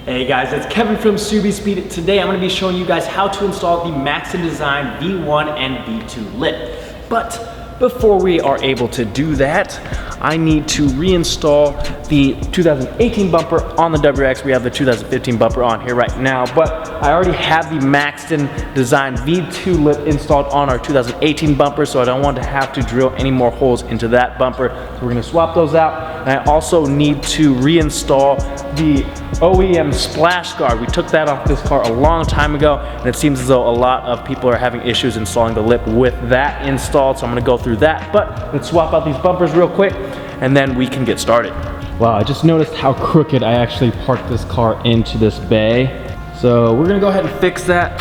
Hey guys, it's Kevin from SubiSpeed. Today I'm going to be showing you guys how to install the Maxton Design V1 and V2 lip. But before we are able to do that, I need to reinstall the 2018 bumper on the WRX. We have the 2015 bumper on here right now, but I already have the Maxton Design V2 lip installed on our 2018 bumper, so I don't want to have to drill any more holes into that bumper. So we're going to swap those out. And I also need to reinstall the OEM splash guard. We took that off this car a long time ago, and it seems as though a lot of people are having issues installing the lip with that installed, so I'm going to go through that. But let's swap out these bumpers real quick, and then we can get started. Wow, I just noticed how crooked I actually parked this car into this bay. So we're going to go ahead and fix that.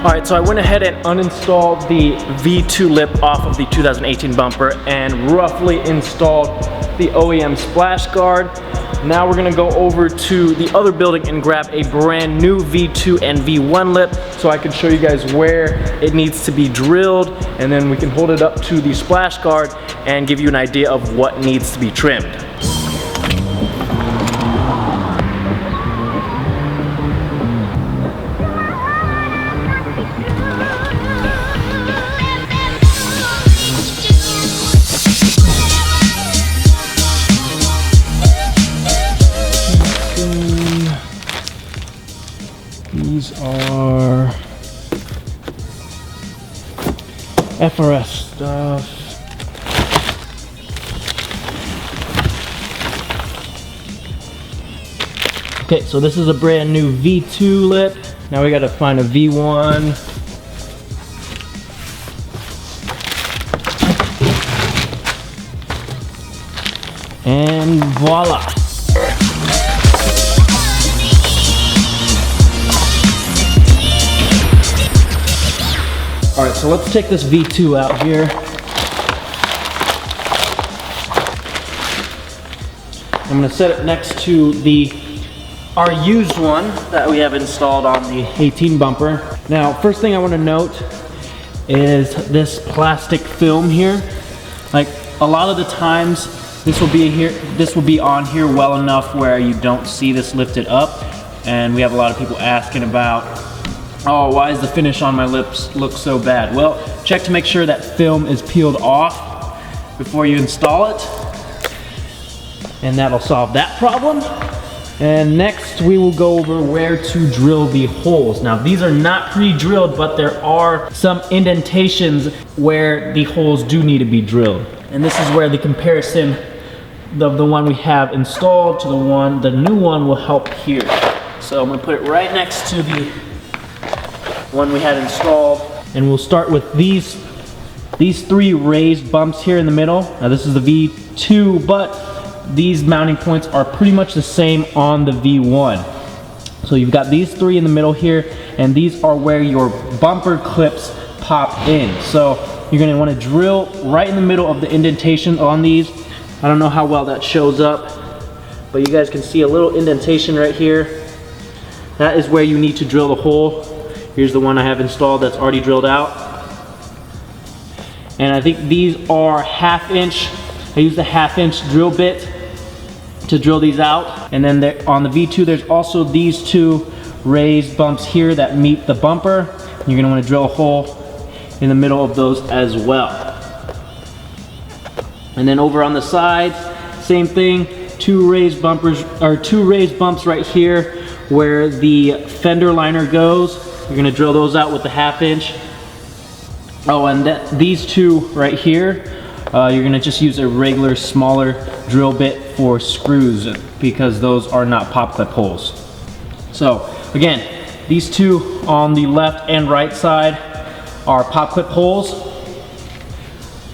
Alright, so I went ahead and uninstalled the V2 lip off of the 2018 bumper and roughly installed the OEM splash guard. Now we're gonna go over to the other building and grab a brand new V2 and V1 lip so I can show you guys where it needs to be drilled, and then we can hold it up to the splash guard and give you an idea of what needs to be trimmed. These are FRS stuff. Okay, so this is a brand new V2 lip. Now we gotta find a V1. And voila. All right, so let's take this V2 out here. I'm gonna set it next to our used one that we have installed on the 18 bumper. Now, first thing I wanna note is this plastic film here. Like, a lot of the times, this will be on here well enough where you don't see this lifted up. And we have a lot of people asking about, oh, why does the finish on my lips look so bad? Well, check to make sure that film is peeled off before you install it, and that'll solve that problem. And next we will go over where to drill the holes. Now, these are not pre-drilled, but there are some indentations where the holes do need to be drilled. And this is where the comparison of the one we have installed to the new one will help here. So I'm gonna put it right next to the one we had installed, and we'll start with these three raised bumps here in the middle. Now this is the V2, but these mounting points are pretty much the same on the V1. So you've got these three in the middle here, and these are where your bumper clips pop in. So you're gonna wanna drill right in the middle of the indentation on these. I don't know how well that shows up, but you guys can see a little indentation right here. That is where you need to drill the hole. Here's the one I have installed that's already drilled out. And I think these are 1/2 inch. I used a 1/2 inch drill bit to drill these out. And then on the V2, there's also these two raised bumps here that meet the bumper. You're gonna wanna drill a hole in the middle of those as well. And then over on the sides, same thing, two raised bumps right here where the fender liner goes. You're gonna drill those out with the 1/2 inch. Oh, and these two right here, you're gonna just use a regular smaller drill bit for screws because those are not pop clip holes. So again, these two on the left and right side are pop clip holes.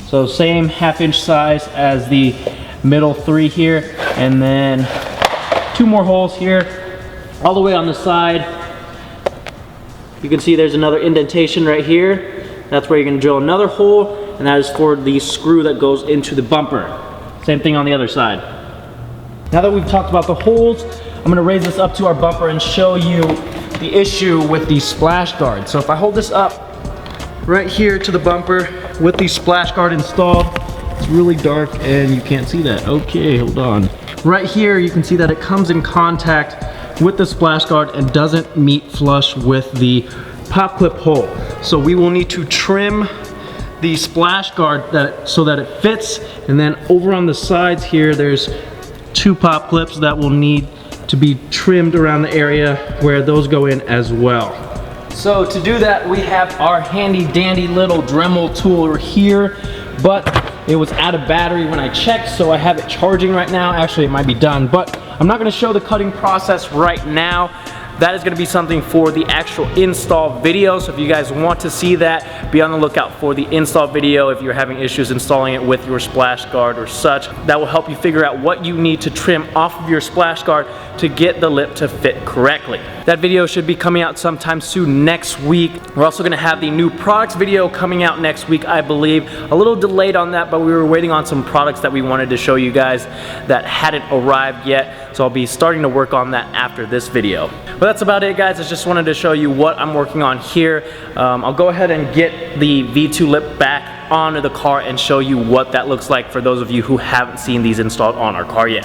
So same 1/2 inch size as the middle three here, and then two more holes here all the way on the side, you can see there's another indentation right here. That's where you're gonna drill another hole, and that is for the screw that goes into the bumper. Same thing on the other side. Now that we've talked about the holes, I'm gonna raise this up to our bumper and show you the issue with the splash guard. So if I hold this up right here to the bumper with the splash guard installed, it's really dark and you can't see that. Okay, hold on. Right here, you can see that it comes in contact with the splash guard and doesn't meet flush with the pop clip hole. So we will need to trim the splash guard so that it fits, and then over on the sides here, there's 2 pop clips that will need to be trimmed around the area where those go in as well. So to do that, we have our handy dandy little Dremel tool here, but it was out of battery when I checked, so I have it charging right now. Actually, it might be done, but I'm not gonna show the cutting process right now. That is gonna be something for the actual install video. So if you guys want to see that, be on the lookout for the install video if you're having issues installing it with your splash guard or such. That will help you figure out what you need to trim off of your splash guard to get the lip to fit correctly. That video should be coming out sometime soon next week. We're also gonna have the new products video coming out next week, I believe. A little delayed on that, but we were waiting on some products that we wanted to show you guys that hadn't arrived yet. So I'll be starting to work on that after this video. But that's about it, guys. I just wanted to show you what I'm working on here. I'll go ahead and get the V2 lip back onto the car and show you what that looks like for those of you who haven't seen these installed on our car yet.